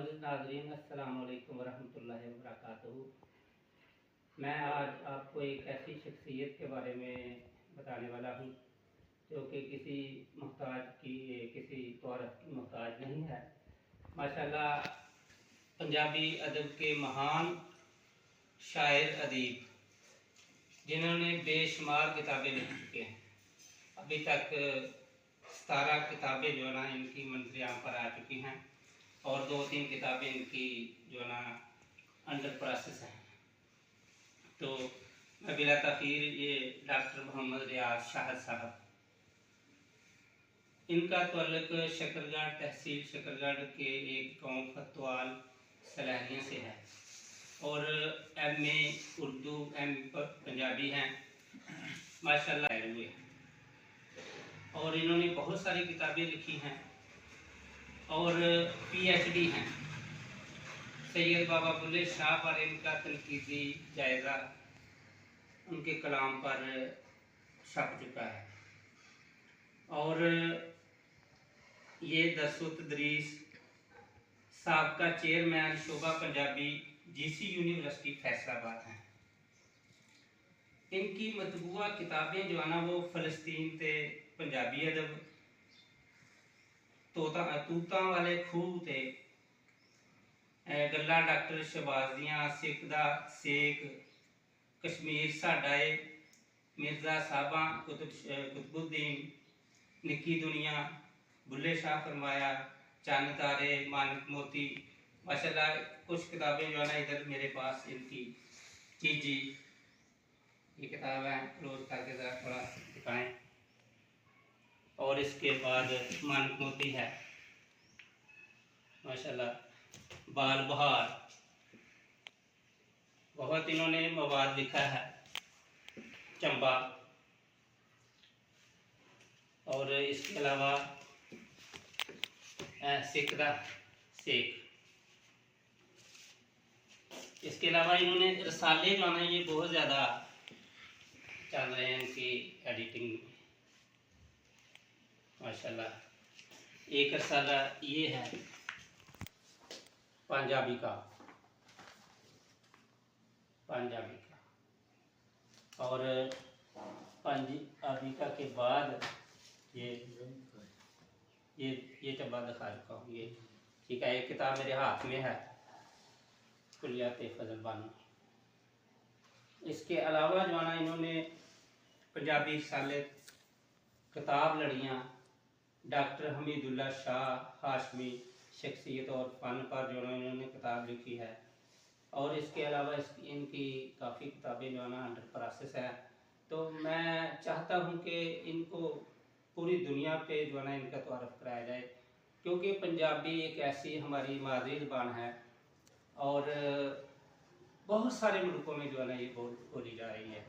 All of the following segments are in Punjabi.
नाज़रीन अस्सलाम वालेकुम वरहमतुल्लाहि वबरकातुहू। मैं आज आपको एक ऐसी शख्सियत के बारे में बताने वाला हूँ जो कि किसी तौरफ की मोहताज नहीं है। माशाल्लाह पंजाबी अदब के महान शायर अदीब जिन्होंने बेशुमार किताबें लिख चुके हैं। अभी तक 17 किताबें जो है ना इनकी मंज़िल पर आ चुकी हैं और 2-3 किताबें इनकी जो है ना अंडर प्रोसेस हैं। तो मैं बिला तखीर ये डॉक्टर मोहम्मद रियाज शाह साहब, इनका तल्लुक शकरगढ़ तहसील शकरगढ़ के एक गाँव फतवाल सलहनिया से है और MA उर्दू पंजाबी हैं माशाल्लाह हुए और इन्होंने बहुत सारी किताबें लिखी हैं और PhD हैं। सैयद बाबा बुल्ले शाह पर इनका तनकीदी जायज़ा उनके कलाम पर छप चुका है और ये दरस तदरीस साबका चेयरमैन शोबा पंजाबी GC यूनिवर्सिटी फैसलाबाद हैं। इनकी मतबूआ किताबें जो है ना वो फ़लस्तीन ते पंजाबी अदब, तूतां वाले खूह ते गल्ला डॉक्टर शहबाज दियां, सिख दा सेक, कश्मीर साडा ए, मिर्ज़ा साहबा, कुतुबुद्दीन, निक्की दुनिया, बुल्ले शाह फरमाया, चंद तारे, मानक मोती, माशाल्लाह कुछ किताबें जो है ना इधर मेरे पास इनकी चीजी ये किताब है, क्लोज करके ज़रा थोड़ा दिखाएं। और इसके बाद मानक मोती है माशाल्लाह, बाल बहार, बहुत इन्होंने मवाद लिखा है, चंबा, और इसके अलावा सिख दा सेक। इसके अलावा इन्होंने रसाले जो है ना ये बहुत ज़्यादा चल रहे हैं इनकी एडिटिंग माशाल्लाह। एक रसाला ये है पंजाबी का और पंजाबी का के बाद ये चंबा दिखा चुका हूँ। ये ठीक है, एक किताब मेरे हाथ में है, कुलियात फजल बानो। इसके अलावा जो है ना इन्होंने पंजाबी रिसाले, किताब लड़ियाँ, डॉक्टर हमीदुल्ला शाह हाशमी शख्सियत और फ़न पर जो है इन्होंने किताब लिखी है। और इसके अलावा इनकी काफ़ी किताबें जो है ना अंडर प्रोसेस है। तो मैं चाहता हूँ कि इनको पूरी दुनिया पे जो है ना इनका तारुफ कराया जाए, क्योंकि पंजाबी एक ऐसी हमारी मादरी ज़बान है और बहुत सारे मुल्कों में जो है ना ये बोली जा रही है।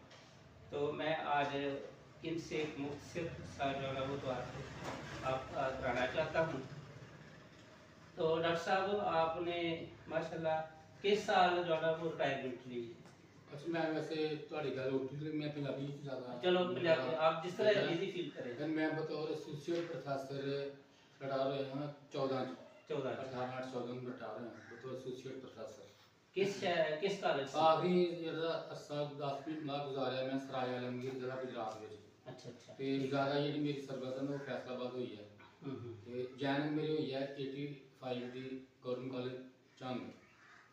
तो मैं आज इनसे एक मुख्तसर सा जो है वो तो आप कराना चाहता हूँ। तो डॉक्टर साहब आपने माशाल्लाह किस साल जो है वो रिटायरमेंट ली? अच्छा, मैं वैसे ਤੁਹਾਡੀ ਗੱਲ ਉੱਠੀ ਤੇ मैं पंजाबी ਵਿੱਚ ਜ਼ਿਆਦਾ चलो पंजाबी आप जिस तरह इजी फील करें। फिर मैं बतौर एसोसिएट प्रोफेसर रिटायर हुए हैं 18 18 में रिटायर हुए हैं बतौर एसोसिएट प्रोफेसर। किस कॉलेज से? आखिरी ਜਿਹੜਾ ਅਰਸਾ 10ਵੀਂ ਮਾਹ ਗੁਜ਼ਾਰਿਆ ਮੈਂ ਸਰਾਏ ਆਲਮਗੀਰ ਜ਼ਿਲ੍ਹਾ ਗੁਜਰਾਤ ਵਿੱਚ। अच्छा ਤੇ ਜ਼ਿਆਦਾ ਜਿਹੜੀ ਮੇਰੀ ਸਰਵਿਸ ਹੈ ਉਹ ਫੈਸਲਾਬਾਦ ਹੋਈ ਹੈ ਤੇ ਜੈਨਿੰਗ ਮੇਰੀ ਹੋਈ ਹੈ 85 ਦੀ ਗਵਰਨਮੈਂਟ ਕਾਲਜ ਚੰਦ।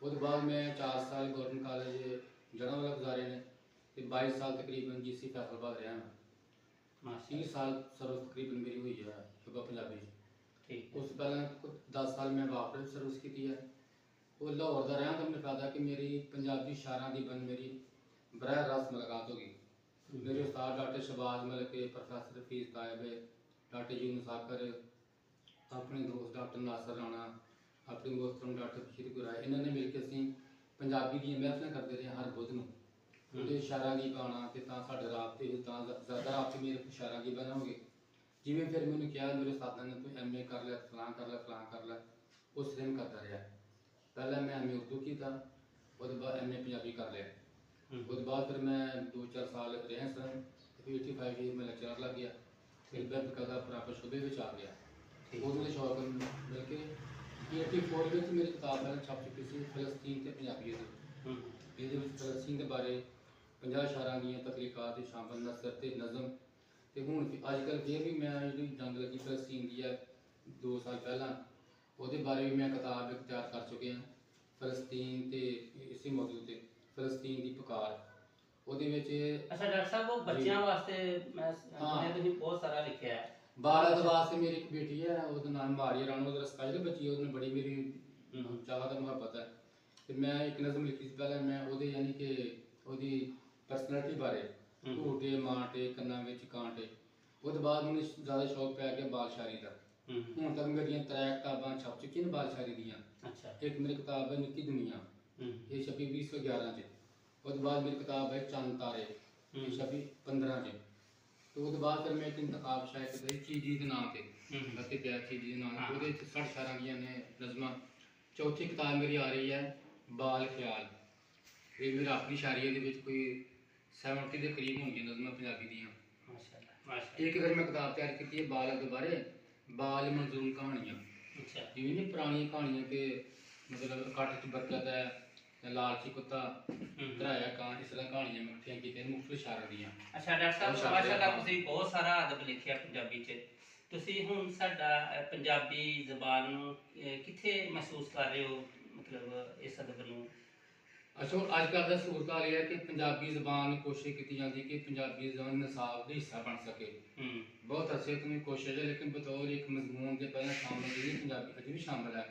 ਉਹਦੇ ਬਾਅਦ ਮੈਂ 4 ਸਾਲ ਗਵਰਨਮੈਂਟ ਕਾਲਜ जड़ावाला गुजारे ने ते 22 साल तकरीबन GC फैसलाबाद रहा मैं। 30 साल सर्विस तकरीबन मेरी हुई है शोभा पंजाबी। उस पहले 10 साल मैं वापस सर्विस की है। वो लाहौर का रहा तो मैंने फायदा कि मेरी पंजाबी शायरां की बन मेरी बरह रास्त मुलाकात होगी। मेरे उस्ताद डॉक्टर शहबाज मतलब के प्रोफेसर हफीज़ तायब, डॉक्टर यूनुस आकर, अपने दोस्त डॉक्टर नासर राणा, अपने दोस्त डॉक्टर बशीर गुराए, इन्होंने मिल के असीं पंजाबी दी महफिल करते रहे हर बुध नूं ते शायरां दी गाना ते तां साडे राबते तां ज़्यादा राबते मेरे शायरां दी बनाओगे। जिवें फिर मैंने कहा मेरे साथी ने तू MA कर लिया, फलां कर ला उस दिन करता रहा। पहले मैं MA उर्दू किया, उसके बाद MA पंजाबी कर लिया। उसके बाद फिर मैं 2-4 साल रहा सन, फिर 85 में लेक्चरर लग गया, फिर मैं बकायदा प्राइवेट शोबे में आ गया। वो मेरे शौक बल्कि 84 ਵਿੱਚ ਮੇਰੀ ਕਿਤਾਬ ਪਹਿਲਾਂ ਛਪ ਚੁੱਕੀ ਸੀ ਫਲਸਤੀਨ ਤੇ ਪੰਜਾਬੀਅਤ। ਇਹਦੇ ਵਿੱਚ ਫਲਸਤੀਨ ਦੇ ਬਾਰੇ 50 ਸ਼ਾਇਰਾਂ ਦੀਆਂ ਤਕਲੀਫਾਤ ਸ਼ਾਮਲ ਨਸਰ ਤੇ ਨਜ਼ਮ। ਤੇ ਹੁਣ ਅੱਜ ਕੱਲ੍ਹ ਫਿਰ ਵੀ ਮੈਂ ਜਿਹੜੀ ਜੰਗ ਲੱਗੀ ਫਲਸਤੀਨ ਦੀ ਹੈ 2 ਸਾਲ ਪਹਿਲਾਂ, ਉਹਦੇ ਬਾਰੇ ਵੀ ਮੈਂ ਕਿਤਾਬ ਇੱਕ ਤਿਆਰ ਕਰ ਚੁੱਕਿਆ ਹਾਂ, ਫਲਸਤੀਨ ਤੇ ਇਸੇ ਮੌਜੂਦ ਤੇ ਫਲਸਤੀਨ ਦੀ ਪੁਕਾਰ। ਉਹਦੇ ਵਿੱਚ ਅੱਛਾ ਡਾਕਟਰ ਸਾਹਿਬ, ਉਹ ਬੱਚਿਆਂ ਵਾਸਤੇ ਮੈਂ ਸੁਣਿਆ ਤੁਸੀਂ ਬਹੁਤ ਸਾਰਾ ਲਿਖਿਆ ਹੈ। ਬਾਲਕ ਵਾਸਤੇ ਮੇਰੀ ਇੱਕ ਬੇਟੀ ਹੈ, ਉਹਦਾ ਨਾਮ ਮਾਰੀਆ ਰਾਣੋ, ਉਹਦਾ ਸਪੈਸ਼ਲ ਬੱਚੀ ਹੈ, ਉਹਨੂੰ ਬੜੀ ਮੇਰੀ ਚਾਹ ਤੇ ਮੁਹੱਬਤ ਹੈ। ਤੇ ਮੈਂ ਇੱਕ ਨਜ਼ਮ ਲਿਖੀ ਸੀ ਪਹਿਲਾਂ, ਮੈਂ ਉਹਦੇ ਯਾਨੀ ਕਿ ਉਹਦੀ ਪਰਸਨੈਲਿਟੀ ਬਾਰੇ, ਝੂਟੇ ਮਾਂਟੇ ਕੰਨਾਂ ਵਿੱਚ ਕਾਂਟੇ। ਉਹਦੇ ਬਾਅਦ ਮੈਨੂੰ ਜ਼ਿਆਦਾ ਸ਼ੌਕ ਪੈ ਗਿਆ ਬਾਲ ਸ਼ਾਇਰੀ ਦਾ। ਹੁਣ ਤੱਕ ਮੇਰੀਆਂ 3 ਕਿਤਾਬਾਂ ਛਪ ਚੁੱਕੀਆਂ ਨੇ ਬਾਲ ਸ਼ਾਇਰੀ ਦੀਆਂ। ਇੱਕ ਮੇਰੀ ਕਿਤਾਬ ਹੈ ਨਿੱਕੀ ਦੁਨੀਆ, ਇਹ ਛਪੀ 2011 ਚ। ਉਹਦੇ ਬਾਅਦ ਮੇਰੀ ਕਿਤਾਬ ਹੈ ਚੰਦ ਤਾਰੇ, ਇਹ ਛਪੀ 15 ਚ। ਤੇ ਉਹਦੇ ਬਾਅਦ ਫਿਰ ਮੈਂ ਇੱਕ ਇੰਤਖਾਬ ਸ਼ਾਇਰ ਕੀਤਾ ਚੀਜੀ ਦੇ ਨਾਂ ਤੇ, ਅਤੇ ਪਿਆ ਚੀਜੀ ਦੇ ਨਾਂ ਤੇ। ਉਹਦੇ ਵਿੱਚ 60 ਸ਼ਾਇਰਾਂ ਦੀਆਂ ਨੇ ਨਜ਼ਮਾਂ। ਚੌਥੀ ਕਿਤਾਬ ਮੇਰੀ ਆ ਰਹੀ ਹੈ ਬਾਲ ਖਿਆਲ, ਇਹ ਮੇਰੀ ਆਖਰੀ ਸ਼ਾਇਰੀ। ਇਹਦੇ ਵਿੱਚ ਕੋਈ 70 ਦੇ ਕਰੀਬ ਹੋਣਗੀਆਂ ਨਜ਼ਮਾਂ ਪੰਜਾਬੀ ਦੀਆਂ। ਇੱਕ ਫਿਰ ਮੈਂ ਕਿਤਾਬ ਤਿਆਰ ਕੀਤੀ ਹੈ ਬਾਲ ਦੇ ਬਾਰੇ, ਬਾਲ ਮਨਜ਼ੂਮ ਕਹਾਣੀਆਂ। ਜਿਵੇਂ ਨਹੀਂ ਪੁਰਾਣੀਆਂ ਕਹਾਣੀਆਂ ਕਿ ਮਤਲਬ ਇਕੱਠ 'ਚ ਬਰਕਤ ਹੈ, ਲਾਲਚੀ ਕੁੱਤਾ, ਧਰਾਇਆ ਕਾਂ, ਇਸ ਤਰ੍ਹਾਂ ਕਹਾਣੀਆਂ ਮੈਂ ਇਕੱਠੀਆਂ ਕੀਤੀਆਂ ਮੁਖਤਲਿਫ ਸ਼ਾਇਰਾਂ ਦੀਆਂ। ਅੱਛਾ ਡਾਕਟਰ ਸਾਹਿਬ, ਮਾਸ਼ਾਅੱਲਾ ਤੁਸੀਂ ਬਹੁਤ ਸਾਰਾ ਅਦਬ ਲਿਖਿਆ ਪੰਜਾਬੀ 'ਚ। ਤੁਸੀਂ ਹੁਣ ਸਾਡਾ ਪੰਜਾਬੀ ਜ਼ਬਾਨ ਨੂੰ ਕਿੱਥੇ ਮਹਿਸੂਸ ਕਰ ਰਹੇ ਹੋ, ਮਤਲਬ ਇਸ ਅਦਬ ਨੂੰ? ਅੱਛਾ, ਅੱਜ ਕੱਲ੍ਹ ਦਾ ਸਹੂਲਤ ਇਹ ਹੈ ਕਿ ਪੰਜਾਬੀ ਜ਼ਬਾਨ ਕੋਸ਼ਿਸ਼ ਕੀਤੀ ਜਾਂਦੀ ਕਿ ਪੰਜਾਬੀ ਜ਼ਬਾਨ ਨਿਸਾਬ ਦਾ ਹਿੱਸਾ ਬਣ ਸਕੇ। ਬਹੁਤ ਅਰਸੇ ਤੋਂ ਇਹ ਕੋਸ਼ਿਸ਼ ਹੈ, ਲੇਕਿਨ ਬਤੌਰ ਇੱਕ ਮਜ਼ਮੂਨ ਦੇ ਪਹਿਲਾਂ ਸ਼ਾਮਲ ਜਿਹੜੀ ਪੰਜਾਬੀ ਅਜੇ ਵੀ ਸ਼ਾਮਲ ਹੈ,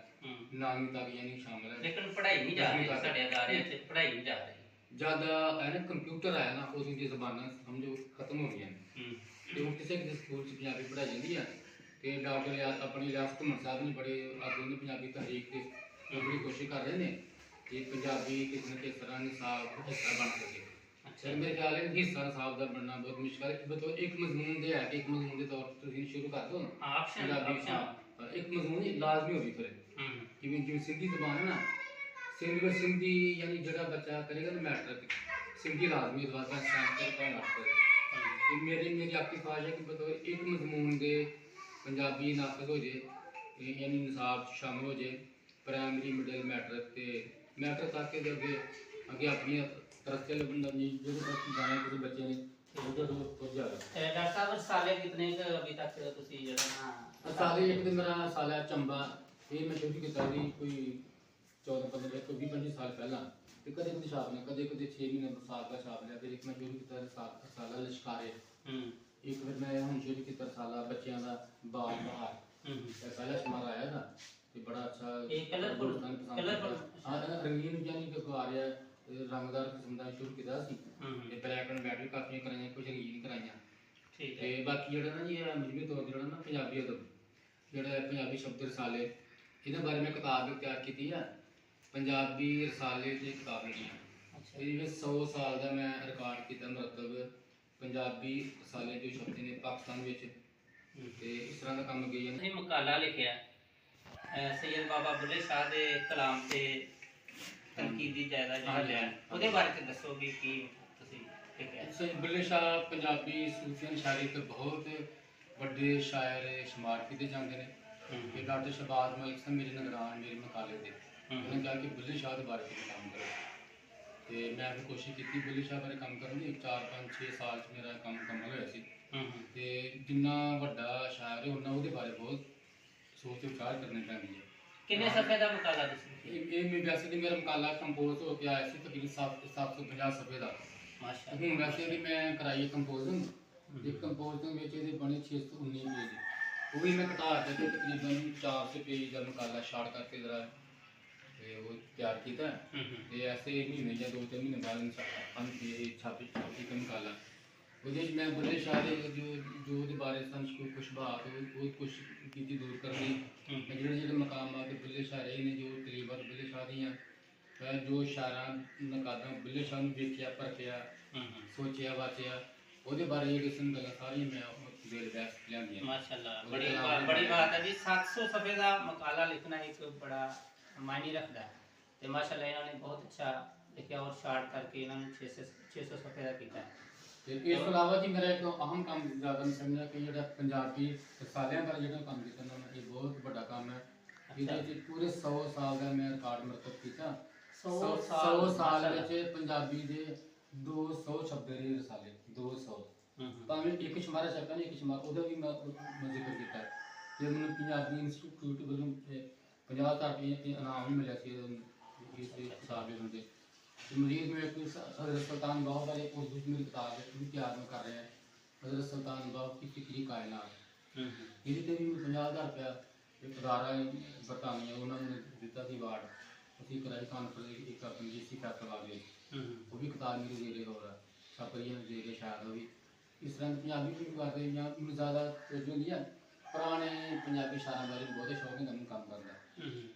ਨਾਮੀ ਤਾਬੀਆਂ ਨਹੀਂ ਸ਼ਾਮਲ ਹੈ, ਲੇਕਿਨ ਪੜ੍ਹਾਈ ਨਹੀਂ ਜਾ ਰਹੀ ਸਾਡੇ ਅਦਾਰਿਆਂ 'ਚ, ਪੜ੍ਹਾਈ ਨਹੀਂ ਜਾ ਰਹੀ। ਜਦ ਹੈ ਨਾ ਕੰਪਿਊਟਰ ਆਇਆ ਨਾ, ਉਦੋਂ ਦੀਆਂ ਜ਼ਬਾਨਾਂ ਸਮਝੋ ਖਤਮ ਹੋ ਗਈਆਂ ਨੇ। ਤੇ ਉਹ ਕਿਸੇ ਕਿਸੇ ਸਕੂਲ 'ਚ ਪੰਜਾਬੀ ਪੜ੍ਹਾਈ ਜਾਂਦੀ ਹੈ। ਤੇ ਡਾਕਟਰ ਆਪਣੀ ਰਿਆਸਤ ਘੁੰਮਣ ਸਾਹਿਬ ਨੇ ਬੜੇ ਆਗੂ ਨੇ ਪੰਜਾਬੀ ਤਹਿਰੀਕ ਤੇ ਬੜੀ ਕੋਸ਼ਿਸ਼ ਕਰ ਰਹੇ ਨੇ ਕਿ ਪੰਜਾਬੀ ਕਿਸੇ ਨਾ ਕਿਸੇ ਤਰ੍ਹਾਂ ਨਿਸਾਬ ਦਾ ਹਿੱਸਾ ਬਣ ਸਕੇ। ਸਰ ਮੇਰੇ ਖਿਆਲ ਹੈ ਹਿੱਸਾ ਨਿਸਾਬ ਦਾ ਬਣਨਾ ਬਹੁਤ ਮੁਸ਼ਕਲ ਹੈ। ਬਤੌਰ ਇੱਕ ਮਜ਼ਮੂਨ ਦੇ ਹੈ ਕਿ ਇੱਕ ਮਜ਼ਮੂਨ ਦੇ ਤੌਰ ਤੇ ਤੁਸੀਂ ਸ਼ੁਰੂ ਕਰ ਦਿਓ ਨਾ ਪੰਜਾਬੀ, ਇੱਕ ਮਜ਼ਮੂਨ ਲਾਜ਼ਮੀ ਹੋਵੇ ਫਿਰ। ਜਿਵੇਂ ਸਿੰਧੀ ਜ਼ਬਾਨ ਹੈ ਨਾ, ਸਿੰਧੀ ਯਾਨੀ ਜਿਹੜਾ ਬੱਚਾ ਕਰੇਗਾ ਨਾ ਮੈਟ੍ਰਿਕ, ਸਿੰਧੀ ਲਾਜ਼ਮੀ ਉਹਦੇ ਬਾਅਦ ਸੈਂਟਰ ਦਾ ਨਾਟਕ ਕਰੇ। ਤੇ ਮੇਰੀ ਆਪਣੀ ਖੁਆਇਸ਼ ਹੈ ਕਿ ਬਤੌਰ ਇੱਕ ਮਜ਼ਮੂਨ ਦੇ ਪੰਜਾਬੀ ਨਾਫਜ਼ ਹੋ ਜੇ, ਯਾਨੀ ਨਿਸਾਬ ਸ਼ਾਮਲ ਹੋ ਜੇ, ਪ੍ਰਾਇਮਰੀ ਮਿਡਲ ਮੈਟ੍ਰਿਕ ਤੇ ਮੈਟ੍ਰਿਕ ਤੱਕ ਦੇ ਅੱਗੇ ਆਪਣੀਆਂ ਤਰੱਕੀਆਂ ਜਿਹੜੇ ਜਾਣੇ ਜਿਹੜੇ ਬੱਚੇ ਨੇ ਉਧਰ ਪਹੁੰਚ ਜਾਵੇ। डॉक्टर साहब साले कितने अभी तक ਤੁਸੀਂ ਜਿਹੜਾ ਨਾ ਸਾਲੇ ਇੱਕ ਤੇ ਮੇਰਾ ਸਾਲਾ ਚੰਬਾ, ਇਹ ਮੈਂ ਸ਼ੁਰੂ ਕੀਤਾ ਸੀ ਕੋਈ 14-15 ਕੋਈ 20-25 ਸਾਲ ਪਹਿਲਾਂ। ਤੇ ਕਦੇ ਕਦੇ ਛਾਪ ਲਿਆ, ਕਦੇ 6 ਮਹੀਨੇ ਸਾਲ ਦਾ ਛਾਪ ਲਿਆ। ਫਿਰ ਇੱਕ ਮੈਂ ਸ਼ੁਰੂ ਕੀਤਾ ਸਾਲਾ ਲਿਸ਼ਕਾਰੇ, ਇੱਕ ਫਿਰ ਮੈਂ ਹੁਣ ਸ਼ੁਰੂ ਕੀਤਾ ਸਾਲਾ ਬੱਚਿਆਂ ਦਾ ਬਾਲ ਬਹਾਰ। ਪਹਿਲਾ ਸ਼ਮਾਰ ਆਇਆ ਨਾ ਤੇ ਬੜਾ ਅੱਛਾ ਕਲਰਫੁਲ ਰੰਗੀਨ ਯਾਨੀ ਕਿ ਆ ਰਿਹਾ ਰੰਗਦਾਰ ਕਿਸਮ ਦਾ ਸ਼ੁਰੂ ਕੀਤਾ ਸੀ। ਤੇ ਬਲੈਕ ਐਂਡ ਵਾਈਟ ਵੀ ਕਾਫੀਆਂ ਕਰਾਈਆਂ, ਕੁਝ ਰੰਗੀਨ ਕਰਾਈਆਂ। ਤੇ ਬਾਕੀ ਜਿਹੜਾ ਨਾ ਜੀ ਮਜਮੂਈ ਤੌਰ ਤੇ ਜਿਹੜਾ ਨਾ ਪੰਜਾਬੀ ਅਦਬ, ਜਿਹੜਾ ਪੰਜਾਬੀ ਸ਼ਬਦ ਰਸਾਲੇ, ਇਹਦੇ ਬਾਰੇ ਮੈਂ ਕਿਤਾਬ ਵੀ ਤਿਆਰ ਕੀਤੀ ਆ, ਪੰਜਾਬੀ ਰਸਾਲੇ ਦੀ ਕਿਤਾਬ ਜਿਹੜੀ ਆ। ਇਹਦੇ ਵਿੱਚ 100 ਸਾਲ ਦਾ ਮੈਂ ਰਿਕਾਰਡ ਕੀਤਾ ਮਰਤਬ ਪੰਜਾਬੀ ਰਸਾਲੇ ਜੋ ਸ਼ਬਦ ਨੇ ਪਾਕਿਸਤਾਨ ਵਿੱਚ। ਤੇ ਇਸ ਤਰ੍ਹਾਂ ਦਾ ਕੰਮ ਅੱਗੇ ਜਾਂਦਾ। ਤੁਸੀਂ ਮਕਾਲਾ ਲਿਖਿਆ ਸੈਯਦ ਬਾਬਾ ਬੁੱਲੇ ਸ਼ਾਹ ਦੇ ਕਲਾਮ ਤੇ ਤਨਕੀਦੀ ਜਾਇਜ਼ਾ ਜਿਹੜਾ ਲਿਆ, ਉਹਦੇ ਬਾਰੇ ਤੇ ਦੱਸੋ ਵੀ ਕੀ ਤੁਸੀਂ ਲਿਖਿਆ? ਸੈਯਦ ਬੁੱਲੇ ਸ਼ਾਹ ਪੰਜਾਬੀ ਸੂਫੀਆਂ ਸ਼ਾਇਰੀ ਤੇ ਬਹੁਤ ਵੱਡੇ ਸ਼ਾਇਰ ਸ਼ੁਮਾਰ ਕੀਤੇ ਜਾਂਦੇ ਨੇ। ਤੇ ਡਾਕਟਰ ਸ਼ਹਬਾਜ਼ ਮਲਿਕ ਸਾਹਿਬ ਮੇਰੇ ਨਿਗਰਾਨ ਮੇਰੇ ਮਕਾਲੇ ਦੇ, ਉਹਨੇ ਕਿਹਾ ਕਿ ਬੁੱਲੇ ਸ਼ਾਹ ਦੇ ਬਾਰੇ ਕੰਮ ਕਰੋ। ਤੇ ਮੈਂ ਫਿਰ ਕੋਸ਼ਿਸ਼ ਕੀਤੀ ਬੁੱਲੇ ਸ਼ਾਹ ਬਾਰੇ ਕੰਮ ਕਰਨ ਦੀ। 4-5-6 ਸਾਲ 'ਚ ਮੇਰਾ ਕੰਮ ਮੁਕੰਮਲ ਹੋਇਆ ਸੀ। ਤੇ ਜਿੰਨਾ ਵੱਡਾ ਸ਼ਾਇਰ ਹੈ ਉਹਨਾਂ ਉਹਦੇ ਬਾਰੇ ਬਹੁਤ ਸੋਚ ਵਿਚਾਰ ਕਰਨੀ ਪੈਂਦੀ ਹੈ। ਕਿੰਨੇ ਸਫ਼ੇ ਦਾ ਮਕਾਲਾ ਤੁਸੀਂ? ਇਹ ਵੈਸੇ ਤਾਂ ਮੇਰਾ ਮਕਾਲਾ ਕੰਪੋਜ਼ ਹੋ ਕੇ ਆਇਆ ਸੀ ਤਕਰੀਬਨ 750 ਸਫ਼ੇ ਦਾ। ਹੁਣ ਵੈਸੇ ਵੀ ਮੈਂ ਕਰਾਈ ਕੰਪੋਜ਼ਿੰਗ, ਇੱਕ ਕੰਪੋਜ਼ਿੰਗ ਵਿੱਚ ਇਹਦੇ ਬਣੇ 619 ਪੇਜ। ਉਹ ਵੀ ਮੈਂ ਘਟਾ ਕੇ ਤਕਰੀਬਨ 400 ਪੇਜ ਦਾ ਮਕਾਲਾ ਸ਼ਾਰਟ ਕਰਕੇ ਜ਼ਰਾ ਤੇ ਉਹ ਤਿਆਰ ਕੀਤਾ। ਤੇ ਐਸੇ ਮਹੀਨੇ ਜਾਂ 2-3 ਮਹੀਨੇ ਬਾਅਦ ਛਾਪੀ ਦਾ ਮਕਾਲਾ। ਉਹਦੇ ਵਿੱਚ ਮੈਂ ਬੁੱਲੇ ਸ਼ਾਹ ਦੇ ਜੋ ਉਹਦੇ ਬਾਰੇ ਸਾਨੂੰ ਕੁਛ ਬਾਤ ਉਹ ਕੁਛ ਕੀਤੀ ਦੂਰ ਕਰਨੀ, ਜਿਹੜੇ ਮਕਾਮਾਤ ਬੁੱਲੇ ਸ਼ਾਹ ਰਹੇ ਨੇ, ਜੋ ਤਕਰੀਬਨ ਬੁੱਲੇ ਸ਼ਾਹ ਦੀਆਂ ਜੋ ਸ਼ਾਇਰਾਂ ਨਕਾਦਾਂ ਬੁੱਲੇ ਸ਼ਾਹ ਨੂੰ ਵੇਖਿਆ ਪਰਖਿਆ ਸੋਚਿਆ ਵਾਚਿਆ, ਉਹਦੇ ਬਾਰੇ ਇਹ ਕਿਸਮ ਗੱਲਾਂ ਸਾਰੀਆਂ ਮੈਂ ਵੇਲ ਬੈਸ ਲਿਆਂਦੀਆਂ। ਮਾਸ਼ਾਅੱਲਾ, ਬੜੀ ਬਾਤ ਹੈ ਜੀ। 700 ਸਫ਼ੇ ਦਾ ਮਕਾਲਾ ਲਿਖਣਾ ਇੱਕ ਬੜਾ ਮਾਇਨੇ ਰੱਖਦਾ ਹੈ। ਤੇ ਮਾਸ਼ਾਅੱਲਾ ਇਹਨਾਂ ਨੇ ਬਹੁਤ ਅੱਛਾ ਲਿਖਿਆ ਔਰ ਸ਼ਾਰਟ ਕਰਕੇ ਇਹਨਾਂ ਨੇ 600 ਸਫ਼ੇ ਦਾ ਕੀਤਾ। ਤੇ ਇਸ ਤੋਂ ਇਲਾਵਾ ਜੀ ਮੇਰਾ ਇੱਕ ਅਹਿਮ ਕੰਮ ਜ਼ਿਆਦਾ ਮੈਂ ਸਮਝਿਆ ਕਿ ਜਿਹੜਾ ਪੰਜਾਬੀ ਰਸਾਲਿਆਂ ਬਾਰੇ ਜਿਹੜਾ ਕੰਮ ਕੀਤਾ ਨਾ, ਇਹ ਬਹੁਤ ਵੱਡਾ ਕੰਮ ਹੈ। ਇਹਦੇ ਵਿੱਚ ਪੂਰੇ 100 ਸਾਲ ਦਾ ਮੈਂ ਰਿਕਾਰਡ ਮਰਤਬ ਕੀਤਾ। 100 100 ਸਾਲ ਵਿੱਚ ਪੰਜਾਬੀ ਦੇ 200 ਸ਼ਬਦ ਦੇ ਰਸਾਲੇ 200 ਭਾਵੇਂ ਇੱਕ ਸ਼ਮਾਰਾ ਛਪਿਆ ਨਹੀਂ, ਇੱਕ ਸ਼ਮਾਰਾ ਉਹਦਾ ਵੀ ਮੈਂ ਜ਼ਿਕਰ ਕੀਤਾ। ਜੇ ਮੈਨੂੰ ਪੰਜਾਬੀ ਇੰਸਟੀਚਿਊਟ ਵੱਲੋਂ 50,000 ਰੁਪਏ ਇਨਾਮ ਵੀ ਮਿਲਿਆ ਸੀ ਇਸ ਕਿਤਾਬ ਦੇ ਹੁੰਦੇ। ਮਜ਼ੀਦ ਮੈਂ ਇੱਕ ਹਜ਼ਰਤ ਸੁਲਤਾਨ ਬਾਹੂ ਬਾਰੇ ਉਰਦੂ 'ਚ ਮੇਰੀ ਕਿਤਾਬ ਹੈ, ਉਹ ਵੀ ਤਿਆਰ ਮੈਂ ਕਰ ਰਿਹਾ। ਹਜ਼ਰਤ ਸੁਲਤਾਨ ਬਾਹੂ ਦੀ ਫਿਕਰੀ ਕਾਇਨਾਤ, ਇਹਦੇ 'ਤੇ ਵੀ 50,000 ਰੁਪਇਆ ਇੱਕ ਅਦਾਰਾ ਬਰਤਾਨੀਆ ਉਹਨਾਂ ਨੇ ਦਿੱਤਾ ਸੀ ਅਵਾਰਡ। ਅਸੀਂ ਕਰਾਈ ਕਾਨਫਰੰਸ ਇੱਕ ਆਪਣੀ ਜਿਸੀ ਫੈਸਲਾ ਦੇ ਉਹ ਵੀ ਕਿਤਾਬ ਮੇਰੀ ਦੇ ਹੋ ਰਹਾ ਛਪ ਰਹੀ ਹੈ, ਦੇ ਕੇ ਸ਼ਾਇਦ ਉਹ ਵੀ ਇਸ ਤਰ੍ਹਾਂ ਪੰਜਾਬੀ ਵੀ ਕਰਦੇ ਜਾਂ ਮੈਨੂੰ ਜ਼ਿਆਦਾ ਜੋ ਹੁੰਦੀ ਹੈ ਪੁਰਾਣੇ ਪੰਜਾਬੀ ਸ਼ਾਇਰਾਂ ਬਾਰੇ ਬਹੁਤ ਸ਼ੌਕ ਹੁੰਦਾ ਮੈਨੂੰ ਕੰਮ ਕਰਦਾ।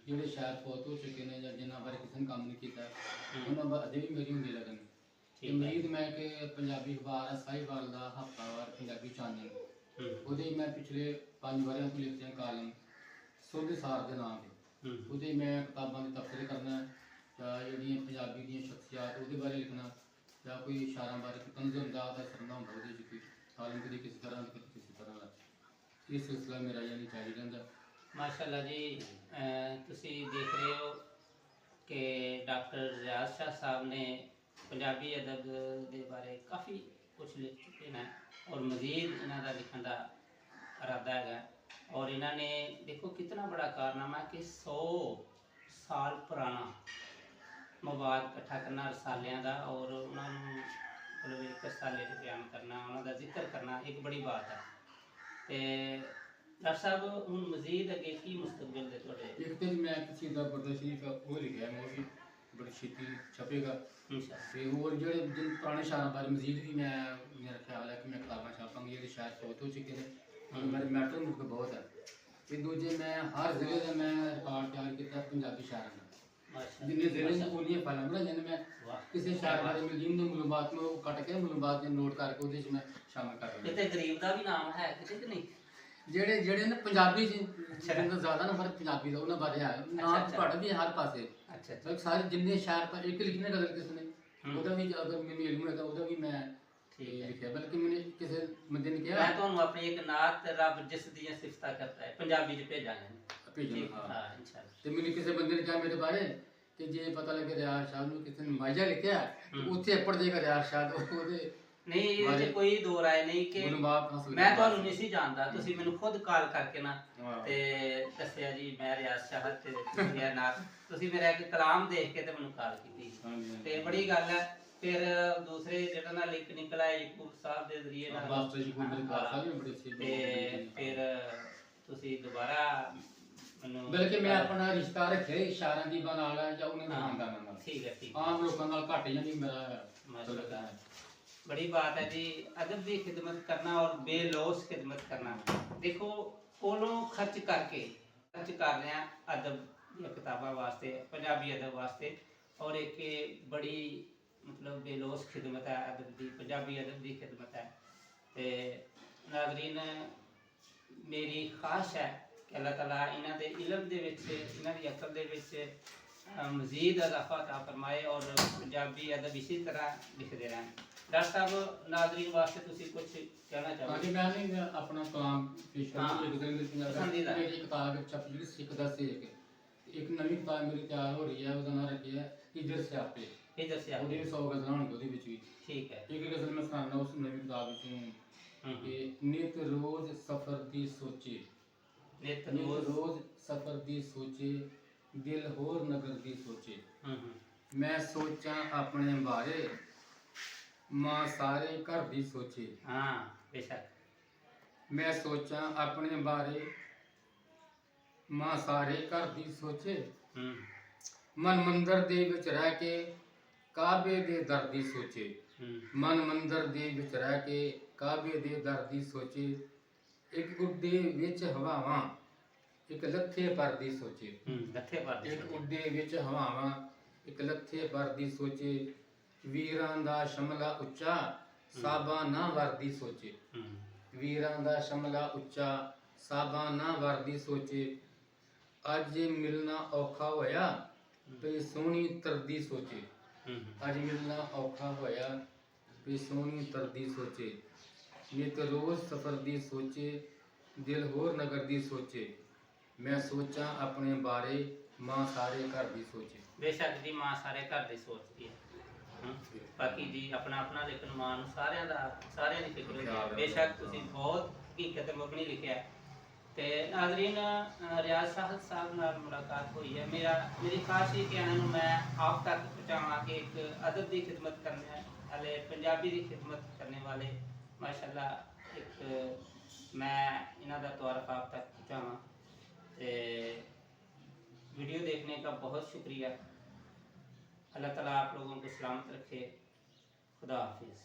ਜਿਹੜੇ ਸ਼ਾਇਰ ਫੌਤ ਹੋ ਚੁੱਕੇ ਨੇ ਜਾਂ ਜਿਨ੍ਹਾਂ ਬਾਰੇ ਕਿਸੇ ਨੇ ਕੰਮ ਨਹੀਂ ਕੀਤਾ ਉਹਨਾਂ ਬਾਰੇ ਅਜੇ ਵੀ ਮੇਰੀ ਹੁੰਦੀ ਲਗਨ। ਉਮੀਦ ਮੈਂ ਕਿ ਪੰਜਾਬੀ ਅਖਬਾਰ ਹੈ ਸਾਹੀਵਾਲ ਦਾ ਹਫ਼ਤਾਵਾਰ ਪੰਜਾਬੀ ਚਾਨਣ, ਉਹਦੇ ਮੈਂ ਪਿਛਲੇ 5 ਵਰ੍ਹਿਆਂ ਤੋਂ ਲਿਖਦੇ ਕਾਲਮ ਸੁੱਧ ਸਾਰ ਦੇ ਨਾਮ ਤੇ ਉਹਦੇ ਮੈਂ ਕਿਤਾਬਾਂ ਦੇ ਤਬਸਰੇ ਕਰਨਾ ਜਾਂ ਜਿਹੜੀਆਂ ਪੰਜਾਬੀ ਦੀਆਂ ਸ਼ਖਸੀਅਤ ਉਹਦੇ ਬਾਰੇ ਲਿਖਣਾ ਜਾਂ ਕੋਈ ਇਸ਼ਾਰਾਂ ਬਾਰੇ ਤੰਜ਼ ਹੁੰਦਾ ਉਹਦਾ ਸਰਨਾ ਹੁੰਦਾ ਉਹਦੇ 'ਚ ਕੋਈ ਕਾਲਮ ਕਦੇ ਕਿਸੇ ਤਰ੍ਹਾਂ ਦਾ ਕਦੇ ਕਿਸੇ ਤਰ੍ਹਾਂ ਦਾ। ਇਹ ਸਿਲਸਿਲਾ ਮੇਰਾ ਯਾਨੀ ਜਾਰੀ ਰਹਿੰਦਾ। ਮਾਸ਼ਾਅੱਲਾ ਜੀ, ਤੁਸੀਂ ਦੇਖ ਰਹੇ ਹੋ ਕਿ ਡਾਕਟਰ ਰਿਆਜ਼ ਸ਼ਾਹ ਸਾਹਿਬ ਨੇ ਪੰਜਾਬੀ ਅਦਬ ਦੇ ਬਾਰੇ ਕਾਫੀ ਕੁਝ ਲਿਖ ਚੁੱਕੇ ਨੇ ਔਰ ਮਜ਼ੀਦ ਇਹਨਾਂ ਦਾ ਲਿਖਣ ਦਾ ਇਰਾਦਾ ਹੈਗਾ। ਔਰ ਇਹਨਾਂ ਨੇ ਦੇਖੋ ਕਿਤਨਾ ਬੜਾ ਕਾਰਨਾਮਾ ਕਿ 100 ਸਾਲ ਪੁਰਾਣਾ ਮਵਾਦ ਇਕੱਠਾ ਕਰਨਾ ਰਸਾਲਿਆਂ ਦਾ ਔਰ ਉਹਨਾਂ ਨੂੰ ਮਤਲਬ ਇੱਕ ਰਸਾਲੇ 'ਚ ਬਿਆਨ ਕਰਨਾ, ਉਹਨਾਂ ਦਾ ਜ਼ਿਕਰ ਕਰਨਾ ਇੱਕ ਬੜੀ ਬਾਤ ਹੈ। ਤੇ ਡਾਕਟਰ ਸਾਹਿਬ ਹੁਣ ਮਜ਼ੀਦ ਅੱਗੇ ਕੀ ਮੁਸਤਕਬਲ ਦੇ ਤੁਹਾਡੇ? ਇੱਕ ਤੇ ਮੈਂ ਕਿਸੇ ਦਾ ਬਰਦਾ ਸ਼ਰੀਫ ਉਹ ਲਿਖਿਆ ਮੈਂ ਉਹ ਵੀ ਬੜੀ ਛੇਤੀ ਛਪੇਗਾ ਤੇ ਹੋਰ ਜਿਹੜੇ ਜਿਨ ਪੁਰਾਣੇ ਸ਼ਾਇਰਾਂ ਬਾਰੇ ਮਜ਼ੀਦ ਵੀ ਮੈਂ ਮੇਰਾ ਖਿਆਲ ਹੈ ਕਿ ਮੈਂ ਕਿਤਾਬਾਂ ਛਾਪਾਂਗੀ ਜਿਹੜੇ ਸ਼ਾਇਰ ਫੌਤ ਹੋ ਚੁੱਕੇ ਨੇ ਮੇਰੇ ਮੈਟਰ ਮੁੱਕ ਬਹੁਤ ਹੈ। ਤੇ ਦੂਜੇ ਮੈਂ ਹਰ ਜ਼ਿਲ੍ਹੇ ਦਾ ਮੈਂ ਰਿਕਾਰਡ ਤਿਆਰ ਕੀਤਾ ਪੰਜਾਬੀ ਸ਼ਾਇਰਾਂ ਦਾ, ਜਿੰਨੇ ਜ਼ਿਲ੍ਹੇ ਨੇ ਉਹਦੀਆਂ ਫਾਈਲਾਂ ਬਣਾ ਜਿੰਨੇ ਮੈਂ ਕਿਸੇ ਸ਼ਾਇਰ ਬਾਰੇ ਮਜ਼ੀਦ ਦੇ ਮਾਲੂਮਾਤ ਨੂੰ ਕੱਟ ਕੇ ਮਾਲੂਮਾਤ ਦੇ ਨੋਟ ਕਰਕੇ ਉਹਦੇ 'ਚ ਮੈਂ ਸ਼ਾਮਲ ਕਰ ਰਿਹਾ। ਕਿਤੇ ਗਰੀਬ ਦਾ ਵੀ ਨਾਮ ਹੈ ਕਿਤੇ ਕਿ ਨਹੀਂ? ਜਿਹੜੇ ਨੇ ਪੰਜਾਬੀ 'ਚ ਜਿੰਨਾ ਜ਼ਿਆਦਾ ਨੰਬਰ ਪੰਜਾਬੀ ਦਾ ਉਹਨਾਂ ਬਾਰੇ ਹੈ ਨਾਮ ਤੁਹਾਡਾ ਵੀ ਹਰ ਪਾਸੇ। ਅੱਛਾ ਸਾਰੇ ਜਿੰਨੇ ਸ਼ਾਇਰ ਪਰ ਇੱਕ ਲਿਖਣੇ ਦਾ ਕਿਸੇ ਨੇ ਉਹਦਾ ਵੀ ਅਗਰ ਮੈਨੂੰ ਇਲਮ ਹੈ ਤਾਂ ਉਹਦਾ ਵੀ ਮੈਂ ਲਿਖਿਆ। ਬਲਕਿ ਮੈंने ਕਿਸੇ ਬੰਦੇ ਨੇ ਕਿਹਾ ਮੈਂ ਤੁਹਾਨੂੰ ਆਪਣੀ ਇੱਕ ਨਾਤ ਰੱਬ ਜਿਸ ਦੀਆਂ ਸਿਫਤਾਂ ਕਰਦਾ ਹੈ ਪੰਜਾਬੀ 'ਚ ਭੇਜਾਂਗੇ। ਹਾਂ ਇਨਸ਼ਾਅੱਲਾ। ਤੇ ਮੈਨੂੰ ਕਿਸੇ ਬੰਦੇ ਨੇ ਕਿਹਾ ਮੇਰੇ ਬਾਰੇ ਕਿ ਜੇ ਪਤਾ ਲੱਗੇ ਰਿਆਜ਼ ਸ਼ਾਹ ਨੂੰ ਕਿਸੇ ਨੇ ਮਾਈਆ ਲਿਖਿਆ ਉੱਥੇ ਪੜ ਜਾਏਗਾ ਰਿਆਜ਼ ਸ਼ਾਹ ਉਹਦੇ ਨਹੀਂ ਇਹ ਕੋਈ ਦੋ ਰਾਏ ਨਹੀਂ ਕਿ ਮੈਂ ਤੁਹਾਨੂੰ ਨਹੀਂ ਸੀ ਜਾਣਦਾ, ਤੁਸੀਂ ਮੈਨੂੰ ਖੁਦ ਕਾਲ ਕਰਕੇ ਨਾ ਤੇ ਦੱਸਿਆ ਜੀ ਮੈਂ ਰਿਆਜ਼ ਸ਼ਾਹ ਤੇ ਤੁਸੀਂ ਨਾਤ ਤੁਸੀਂ ਮੇਰਾ ਇੱਕ ਕਲਾਮ ਦੇਖ ਕੇ ਤੇ ਮੈਨੂੰ ਕਾਲ ਕੀਤੀ ਤੇ ਬੜੀ ਗੱਲ ਹੈ। ਫਿਰ ਦੂਸਰੇ ਜਿਹੜਾ ਨਾਲ ਲਿੰਕ ਨਿਕਲਾ ਯਕੂਬ ਸਾਹਿਬ ਦੇ ਜ਼ਰੀਏ ਨਾਲ ਤੇ ਫਿਰ ਤੁਸੀਂ ਦੁਬਾਰਾ ਮੈਨੂੰ ਬਲਕਿ ਮੈਂ ਆਪਣਾ ਰਿਸ਼ਤਾ ਰੱਖਿਆ ਇਸ਼ਾਰਿਆਂ ਦੀ ਬਣਾ ਲਾ ਜਾਂ ਉਹਨਾਂ ਦੇ ਖਾਨਦਾਨਾਂ ਨਾਲ। ਠੀਕ ਹੈ ਠੀਕ ਆਮ ਲੋਕਾਂ ਨਾਲ ਘੱਟ ਜਾਂ ਨਹੀਂ ਮੇਰਾ ਮਾਸ਼ਾਅੱਲਾ बड़ी बात है जी। अदब की खिदमत करना और बेलौस खिदमत करना। देखो कोलों खर्च कर रहे हैं अदब किताबा वास्ते पंजाबी अदब वास्ते और एक बड़ी मतलब बेलौस खिदमत है अदब की पंजाबी अदब की खिदमत है। ते नाज़रीन मेरी ख्वाहिश है कि अल्लाह ताला इन्हां दे इल्म दे विच इन्हां दी अकल दे विच मज़ीद इजाफा अता फरमाए और पंजाबी अदब इसी तरह लिखते रहें। डॉक्टर साहब नाज़रीन वास्ते तुसी कुछ कहना चाहोगे? हां जी मैं नहीं अपना कलाम पेश करूंगा। एक दिन पंजाबी मेरी किताब छपी है सिख दा सेक, एक नवी किताब मेरी तैयार हो रही है उसका नाम रखिया है हिजर स्यापे। हिजर स्यापे ਉਹਦੇ 100 ਗਜ਼ਲਾਂ ਹੋਣਗੇ ਉਹਦੇ ਵਿੱਚ ਵੀ। ठीक है। ਇੱਕ ਗਜ਼ਲ ਮੈਂ ਸੁਣਾਉਣਾ ਉਸ ਨਵੀਂ ਕਿਤਾਬ ਵਿੱਚੋਂ ਕਿ ਨਿਤ ਰੋਜ਼ ਸਫ਼ਰ ਦੀ ਸੋਚੇ, ਨਿਤ ਰੋਜ਼ ਸਫ਼ਰ ਦੀ ਸੋਚੇ ਦਿਲ ਹੋਰ ਨਗਰ ਦੀ ਸੋਚੇ। ਮੈਂ ਸੋਚਾਂ ਆਪਣੇ ਬਾਰੇ ਮਾਂ ਸਾਰੇ ਘਰ ਦੀ ਸੋਚੇ। हाँ बेशक। मैं सोचा अपने बारे मां सारे घर दी सोचे मन मंदिर दे विच रह के काबे दे दर दी सोचे। मन मंदिर दे विच रह के काबे दे दर दी सोचे एक उड्डे विच हवावां एक लथे पर दी सोचे। लथे पर एक उड्डे विच हवावां एक लथे पर दी सोचे ਵੀਰਾਂ ਦਾ ਸ਼ਮਲਾ ਉੱਚਾ ਸਾਬਾ ਨਾ ਵਰਦੀ ਸੋਚੇ। ਵੀਰਾਂ ਦਾ ਸ਼ਮਲਾ ਉੱਚਾ ਸਾਬਾ ਨਾ ਵਰਦੀ ਸੋਚੇ ਅੱਜ ਮਿਲਣਾ ਔਖਾ ਹੋਇਆ ਤੇ ਸੋਹਣੀ ਤਰਦੀ ਸੋਚੇ। ਅੱਜ ਮਿਲਣਾ ਔਖਾ ਹੋਇਆ ਤੇ ਸੋਹਣੀ ਤਰਦੀ ਸੋਚੇ ਨਿਤ ਰੋਜ਼ ਸਫ਼ਰ ਦੀ ਸੋਚੇ ਦਿਲ ਹੋਰ ਨਗਰ ਦੀ ਸੋਚੇ। मैं सोचा अपने बारे मां सारे घर दी सोचे। ਬੇਸ਼ੱਕ ਜੀ ਮਾਂ ਸਾਰੇ ਘਰ ਦੀ ਸੋਚਦੀ ਹੈ। ਬਾਕੀ ਜੀ ਆਪਣਾ ਆਪਣਾ, ਲੇਕਿਨ ਮਾਂ ਨੂੰ ਸਾਰਿਆਂ ਦੀ ਫਿਕਰ ਹੁੰਦੀ ਹੈ। ਬੇਸ਼ੱਕ ਤੁਸੀਂ ਬਹੁਤ ਹਕੀਕਤ ਮੁਬਨੀ ਲਿਖਿਆ। ਤੇ ਨਾਜ਼ਰੀਨ, ਰਿਆਜ਼ ਸਾਹਿਬ ਨਾਲ ਮੁਲਾਕਾਤ ਹੋਈ ਹੈ। ਮੇਰੀ ਖਾਸ ਇਹ ਕਿ ਇਹਨਾਂ ਨੂੰ ਮੈਂ ਆਪ ਤੱਕ ਪਹੁੰਚਾਵਾਂ ਕਿ ਇੱਕ ਅਦਬ ਦੀ ਖਿਦਮਤ ਕਰਨੇ ਵਾਲੇ, ਪੰਜਾਬੀ ਦੀ ਖਿਦਮਤ ਕਰने वाले माशाल्लाह, एक मैं इन्हों का तौरफ आप तक पहुँचावा। वीडियो देखने का बहुत शुक्रिया। अल्लाह ताला आप लोगों को सलामत रखे। खुदा हाफिज़।